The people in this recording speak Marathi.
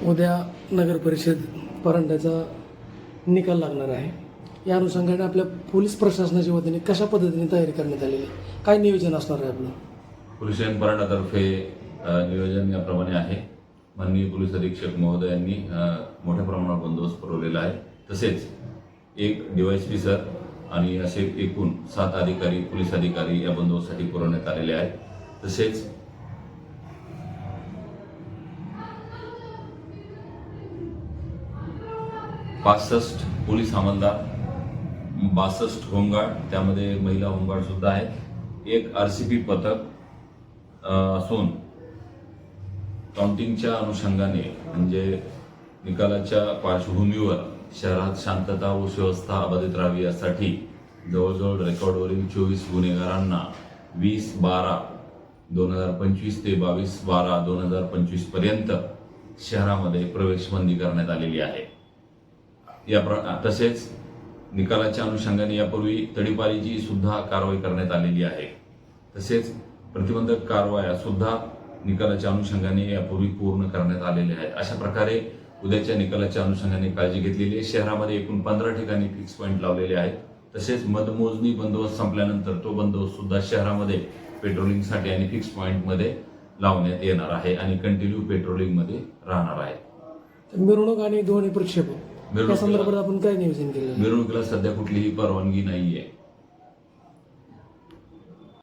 उद्या नगर परिषद परांड्याचा निकाल लागणार आहे. या अनुषंगाने आपल्या पोलीस प्रशासनाच्या वतीने कशा पद्धतीने तयारी करण्यात आलेली आहे, काय नियोजन असणार आहे आपलं? पोलीस स्टेशन परांड्यातर्फे नियोजन याप्रमाणे आहे. माननीय पोलीस अधीक्षक महोदयांनी मोठ्या प्रमाणावर बंदोबस्त पुरवलेला आहे. तसेच एक डीवायएसपी सर आणि असे एकूण 7 अधिकारी पोलीस अधिकारी या बंदोबस्तासाठी पुरवण्यात आलेले आहेत. तसेच पासष्ट पोलीस अंमलदार, 62 होमगार्ड, त्यामध्ये महिला होमगार्ड सुद्धा आहेत. एक आरसीपी पथक असून काउंटिंगच्या अनुषंगाने म्हणजे निकालाच्या पार्श्वभूमीवर शहरात शांतता व सुव्यवस्था अबाधित राहावी यासाठी जवळजवळ रेकॉर्डवरील 24 गुन्हेगारांना 20/12/2025 ते 22/12/2025 पर्यंत शहरामध्ये प्रवेश बंदी करण्यात आलेली आहे. तसेच निकालाच्या अनुषंगाने यापूर्वी तडीपारीची सुद्धा कारवाई करण्यात आलेली आहे. तसेच प्रतिबंधक कारवाया सुद्धा निकालाच्या अनुषंगाने यापूर्वी पूर्ण करण्यात आलेल्या आहेत. अशा प्रकारे उद्याच्या निकालाच्या अनुषंगाने काळजी घेतलेली आहे. शहरामध्ये एकूण 15 ठिकाणी फिक्स पॉईंट लावलेले आहेत. तसेच मतमोजणी बंदोबस्त संपल्यानंतर तो बंदोबस्त सुद्धा शहरामध्ये पेट्रोलिंगसाठी आणि फिक्स पॉईंटमध्ये लावण्यात येणार आहे आणि कंटिन्यू पेट्रोलिंगमध्ये राहणार आहे. मिरवणूक आणि ध्वनी प्रक्षेपण या संदर्भात आपण काय नियोजन केलं? मिरवणुकीला सध्या कुठलीही परवानगी नाहीये.